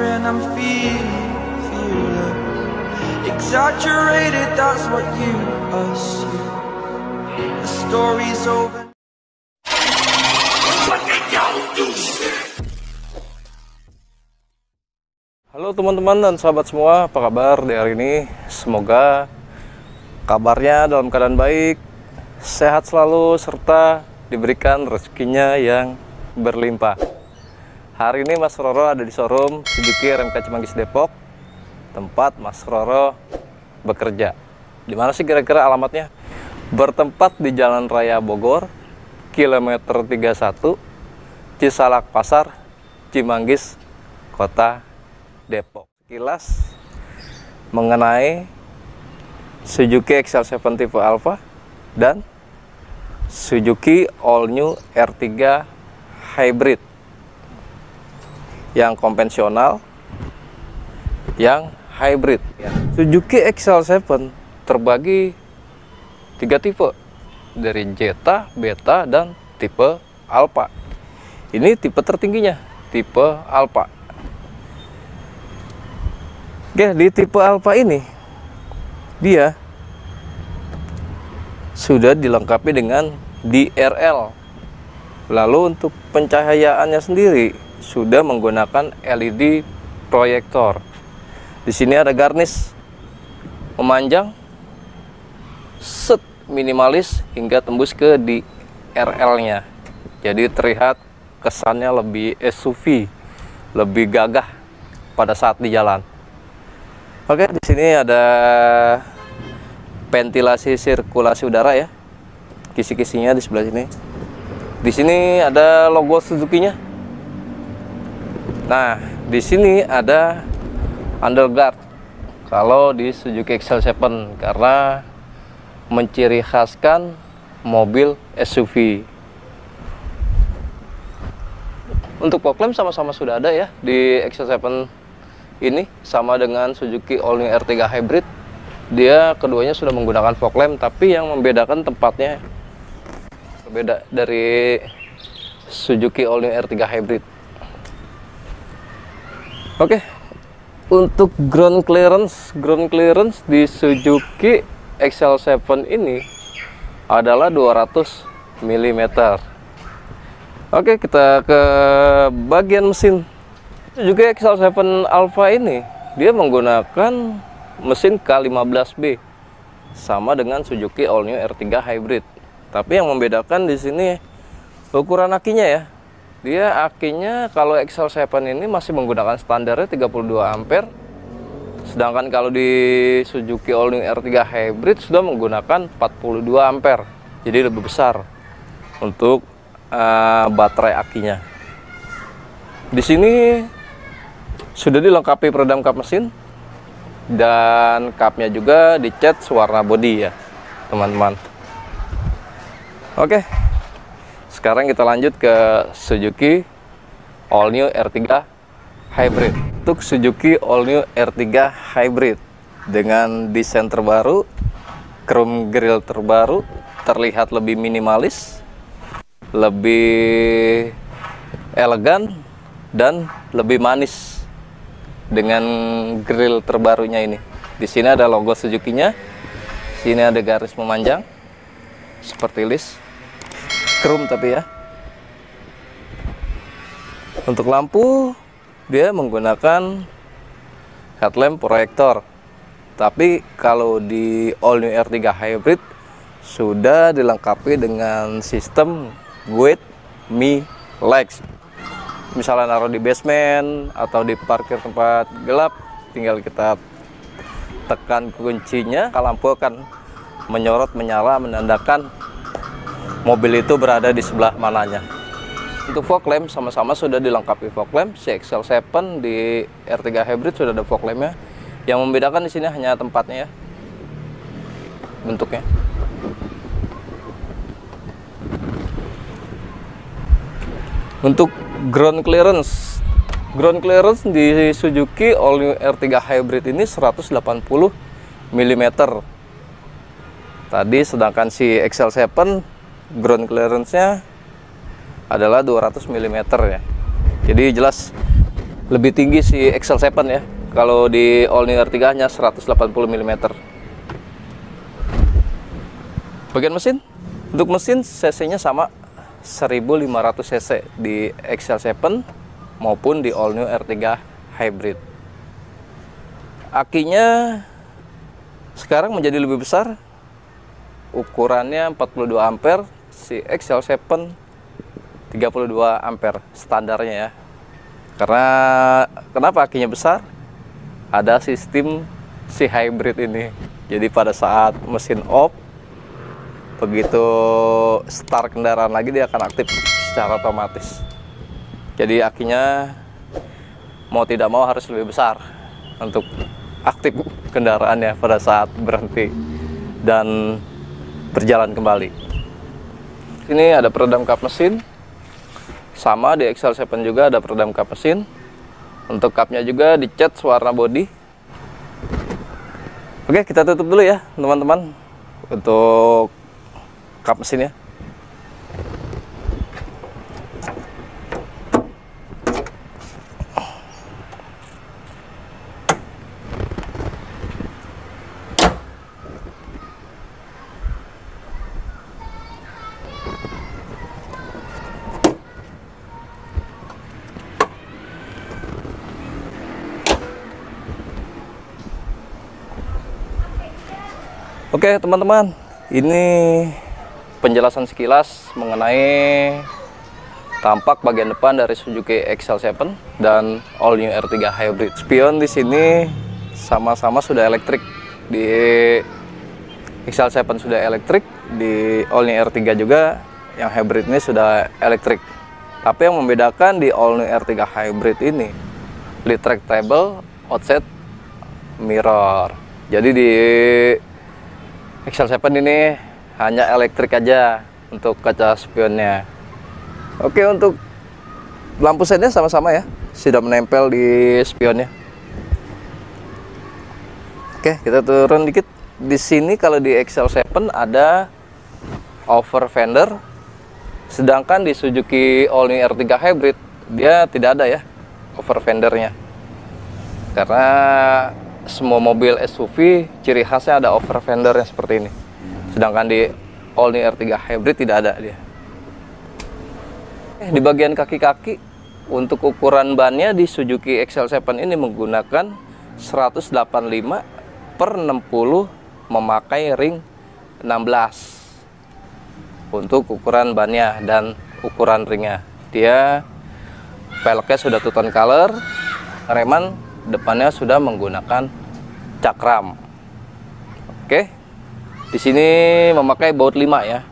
and I'm feeling fearless. Exaggerated, that's what you assume. The story's over. Halo teman-teman dan sahabat semua, apa kabar di hari ini? Semoga kabarnya dalam keadaan baik, sehat selalu, serta diberikan rezekinya yang berlimpah. Hari ini Mas Roro ada di showroom Suzuki RMK Cimanggis Depok, tempat Mas Roro bekerja. Di mana sih kira-kira alamatnya? Bertempat di Jalan Raya Bogor, kilometer 31, Cisalak Pasar, Cimanggis, Kota Depok. Sekilas mengenai Suzuki XL7 tipe Alpha dan Suzuki All New R3 Hybrid, yang konvensional, yang hybrid. Suzuki XL7 terbagi 3 tipe, dari Jetta, Beta, dan tipe Alpha. Ini tipe tertingginya, tipe Alpha. Oke, di tipe Alpha ini dia sudah dilengkapi dengan DRL. Lalu untuk pencahayaannya sendiri sudah menggunakan LED proyektor. Di sini ada garnish memanjang, set minimalis hingga tembus ke DRL-nya. Jadi terlihat kesannya lebih SUV, lebih gagah pada saat di jalan. Oke, di sini ada ventilasi sirkulasi udara ya. Kisi-kisinya di sebelah sini. Di sini ada logo Suzuki-nya. Nah, di sini ada underguard kalau di Suzuki XL7 karena menciri khaskan mobil SUV. Untuk fog lamp sama-sama sudah ada ya di XL7 ini, sama dengan Suzuki All New R3 Hybrid. Dia keduanya sudah menggunakan fog lamp, tapi yang membedakan tempatnya berbeda dari Suzuki All New R3 Hybrid. Oke, untuk ground clearance di Suzuki XL7 ini adalah 200 mm. Oke, kita ke bagian mesin. Suzuki XL7 Alpha ini dia menggunakan mesin K15B, sama dengan Suzuki All New R3 Hybrid. Tapi yang membedakan di sini ukuran akinya ya. Dia akinya kalau XL7 ini masih menggunakan standarnya 32 ampere. Sedangkan kalau di Suzuki All New R3 Hybrid sudah menggunakan 42 ampere. Jadi lebih besar untuk baterai akinya. Di sini sudah dilengkapi peredam kap mesin, dan kapnya juga dicat warna bodi ya teman-teman. Oke, sekarang kita lanjut ke Suzuki All New R3 Hybrid. Untuk Suzuki All New R3 Hybrid dengan desain terbaru, chrome grille terbaru, terlihat lebih minimalis, lebih elegan, dan lebih manis dengan grill terbarunya ini. Di sini ada logo Suzuki-nya. Sini ada garis memanjang seperti list. Chrome tapi ya. Untuk lampu dia menggunakan headlamp proyektor. Tapi kalau di All New R3 Hybrid sudah dilengkapi dengan sistem with me lights. Misalnya naruh di basement atau di parkir tempat gelap, tinggal kita tekan kuncinya, lampu akan menyorot, menyala, menandakan mobil itu berada di sebelah mananya. Untuk fog lamp sama-sama sudah dilengkapi fog lamp. Si XL7 di R3 Hybrid sudah ada fog lampnya. Yang membedakan di sini hanya tempatnya ya, bentuknya. Untuk ground clearance di Suzuki All New R3 Hybrid ini 180 mm. Tadi sedangkan si XL7 ground clearance-nya adalah 200 mm ya. Jadi jelas lebih tinggi si XL7 ya. Kalau di All New R3 hanya 180 mm. Bagian mesin, untuk mesin cc-nya sama 1500 cc di XL7 maupun di All New R3 Hybrid. Akinya sekarang menjadi lebih besar, ukurannya 42 ampere, si XL7 32 ampere standarnya ya. Karena kenapa akinya besar? Ada sistem si hybrid ini. Jadi pada saat mesin off, begitu start kendaraan lagi dia akan aktif secara otomatis. Jadi akinya mau tidak mau harus lebih besar untuk aktif kendaraannya pada saat berhenti dan berjalan kembali. Ini ada peredam kap mesin, sama di XL7 juga ada peredam kap mesin. Untuk kapnya juga dicat warna body. Oke, kita tutup dulu ya teman-teman untuk kap mesinnya. Oke teman-teman, ini penjelasan sekilas mengenai tampak bagian depan dari Suzuki XL7 dan All New R3 Hybrid. Spion di sini sama-sama sudah elektrik. Di XL7 sudah elektrik, di All New R3 juga yang hybrid ini sudah elektrik. Tapi yang membedakan di All New R3 Hybrid ini lead retractable outside mirror. Jadi di XL7 ini hanya elektrik aja untuk kaca spionnya. Oke, untuk lampu sennya sama-sama ya, sudah menempel di spionnya. Oke, kita turun dikit. Di sini kalau di XL7 ada over fender, sedangkan di Suzuki All New R3 Hybrid dia tidak ada ya over fendernya. Karena semua mobil SUV ciri khasnya ada over fendernya seperti ini. Sedangkan di All New R3 Hybrid tidak ada dia. Di bagian kaki-kaki untuk ukuran bannya di Suzuki XL7 ini menggunakan 185 per 60 memakai ring 16 untuk ukuran bannya dan ukuran ringnya. Dia peleknya sudah two tone color, reman depannya sudah menggunakan cakram. Oke, di sini memakai baut 5 ya.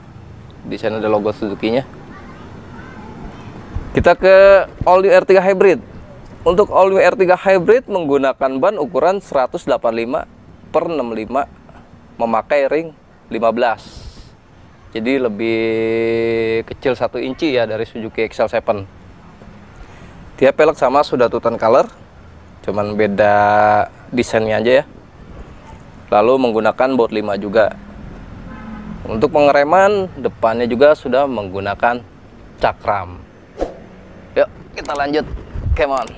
Di sana ada logo Suzuki-nya. Kita ke All New R3 Hybrid. Untuk All New R3 Hybrid menggunakan ban ukuran 185 per 65 memakai ring 15. Jadi lebih kecil 1 inci ya dari Suzuki XL7. Dia pelek sama sudah two tone color, cuman beda desainnya aja ya. Lalu menggunakan baut 5 juga. Untuk pengereman depannya juga sudah menggunakan cakram. Yuk kita lanjut, come on.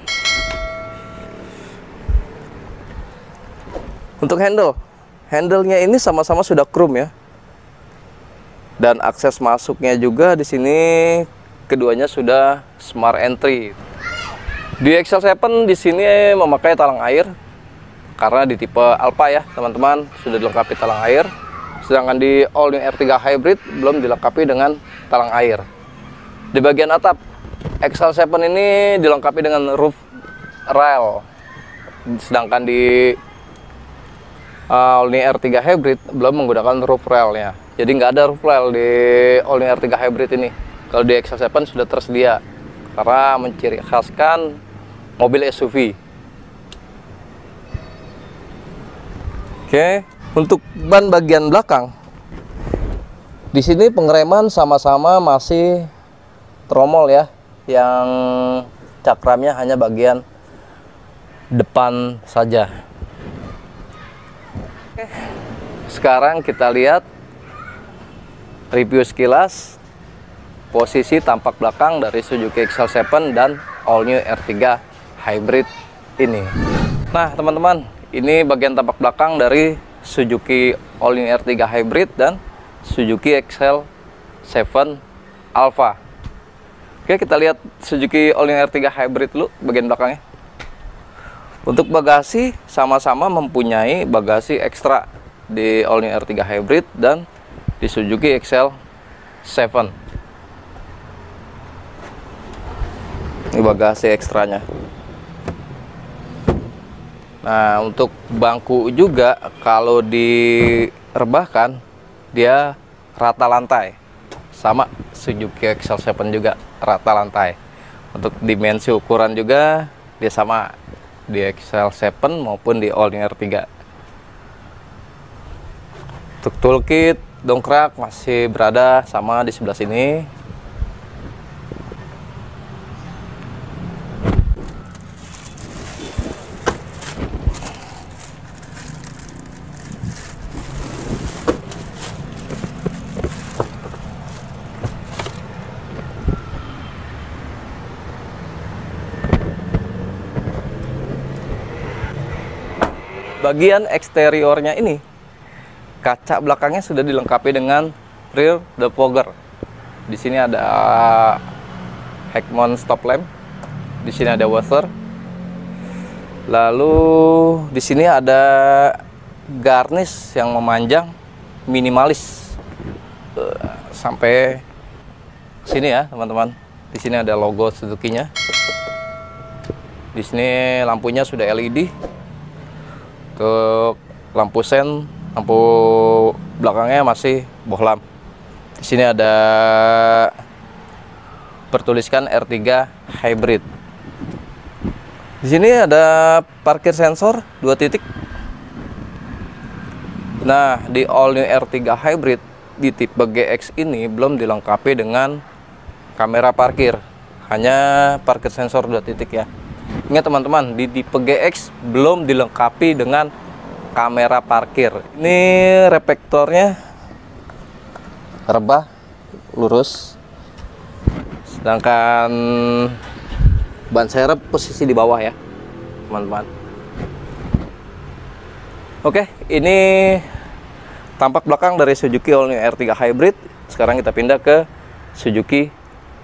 Untuk handle-nya ini sama-sama sudah chrome ya. Dan akses masuknya juga di sini keduanya sudah smart entry. Di XL7 di sini memakai talang air karena di tipe Alpha ya teman-teman sudah dilengkapi talang air. Sedangkan di All New R3 Hybrid belum dilengkapi dengan talang air. Di bagian atap XL7 ini dilengkapi dengan roof rail. Sedangkan di All New R3 Hybrid belum menggunakan roof railnya. Jadi nggak ada roof rail di All New R3 Hybrid ini. Kalau di XL7 sudah tersedia karena menciri khaskan mobil SUV. Oke, untuk ban bagian belakang, di sini pengereman sama-sama masih tromol ya, yang cakramnya hanya bagian depan saja. Oke, sekarang kita lihat review sekilas posisi tampak belakang dari Suzuki XL7 dan All New R3 Hybrid ini. Nah teman-teman, ini bagian tampak belakang dari Suzuki All New R3 Hybrid dan Suzuki XL7 Alpha. Oke, kita lihat Suzuki All New R3 Hybrid dulu bagian belakangnya. Untuk bagasi sama-sama mempunyai bagasi ekstra di All New R3 Hybrid dan di Suzuki XL7. Ini bagasi ekstranya. Nah, untuk bangku juga kalau direbahkan dia rata lantai. Sama Suzuki XL7 juga rata lantai. Untuk dimensi ukuran juga dia sama di XL7 maupun di All New R3. Untuk toolkit dongkrak masih berada sama di sebelah sini. Bagian eksteriornya ini, kaca belakangnya sudah dilengkapi dengan rear defogger. Di sini ada head mount stop lamp. Di sini ada washer. Lalu di sini ada garnish yang memanjang minimalis sampai sini ya, teman-teman. Di sini ada logo Suzuki-nya. Di sini lampunya sudah LED. Untuk lampu sen, lampu belakangnya masih bohlam. Di sini ada bertuliskan R3 Hybrid. Di sini ada parkir sensor 2 titik. Nah, di All New R3 Hybrid di tipe GX ini belum dilengkapi dengan kamera parkir, hanya parkir sensor 2 titik ya. Ingat teman-teman, di tipe GX belum dilengkapi dengan kamera parkir. Ini reflektornya rebah, lurus. Sedangkan ban serep posisi di bawah ya, teman-teman. Oke, ini tampak belakang dari Suzuki All New R3 Hybrid. Sekarang kita pindah ke Suzuki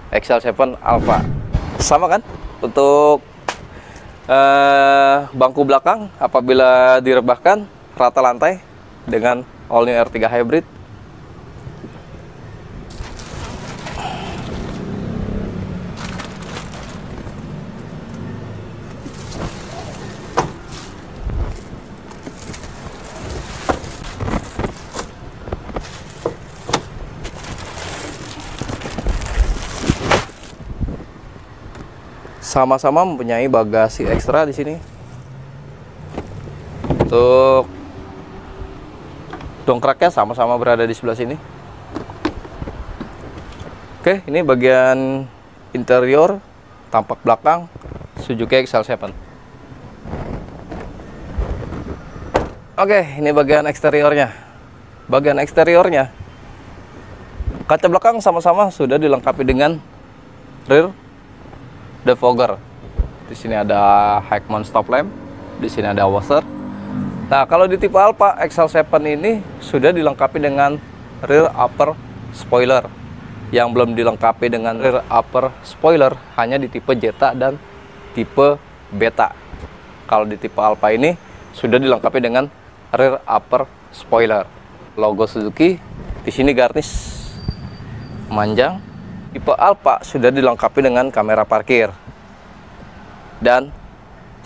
XL7 Alpha. Sama kan untuk bangku belakang apabila direbahkan rata lantai dengan All New R3 Hybrid. Sama-sama mempunyai bagasi ekstra di sini. Untuk dongkraknya sama-sama berada di sebelah sini. Oke, ini bagian interior tampak belakang Suzuki XL7. Oke, ini bagian eksteriornya. Bagian eksteriornya, kaca belakang sama-sama sudah dilengkapi dengan rear defogger. Di sini ada head mount stop lamp, di sini ada washer. Nah, kalau di tipe Alpha XL7 ini sudah dilengkapi dengan rear upper spoiler. Yang belum dilengkapi dengan rear upper spoiler hanya di tipe Jetta dan tipe Beta. Kalau di tipe Alpha ini sudah dilengkapi dengan rear upper spoiler. Logo Suzuki, di sini garnish manjang. Tipe Alpha sudah dilengkapi dengan kamera parkir dan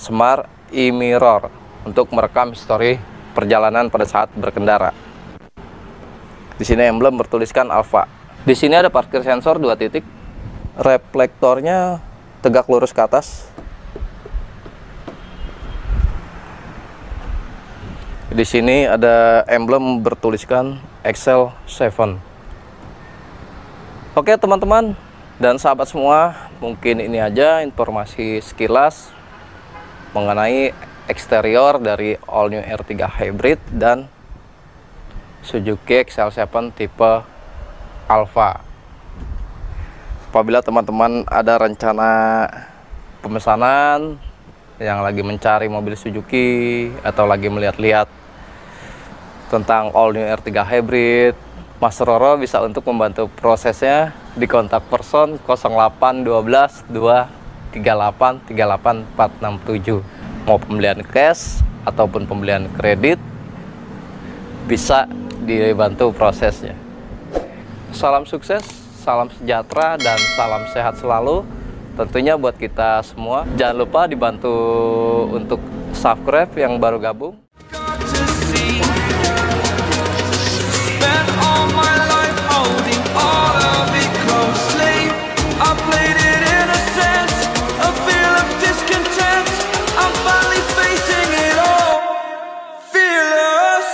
smart e-mirror untuk merekam histori perjalanan pada saat berkendara. Di sini emblem bertuliskan Alpha. Di sini ada parkir sensor 2 titik. Reflektornya tegak lurus ke atas. Di sini ada emblem bertuliskan XL7. Oke teman-teman dan sahabat semua, mungkin ini aja informasi sekilas mengenai eksterior dari All New R3 Hybrid dan Suzuki XL7 tipe Alpha. Apabila teman-teman ada rencana pemesanan yang lagi mencari mobil Suzuki atau lagi melihat-lihat tentang all new R3 Hybrid, Mas Roro bisa untuk membantu prosesnya di kontak person 0812 238 38467. Mau pembelian cash ataupun pembelian kredit bisa dibantu prosesnya. Salam sukses, salam sejahtera, dan salam sehat selalu tentunya buat kita semua. Jangan lupa dibantu untuk subscribe yang baru gabung. Fearless.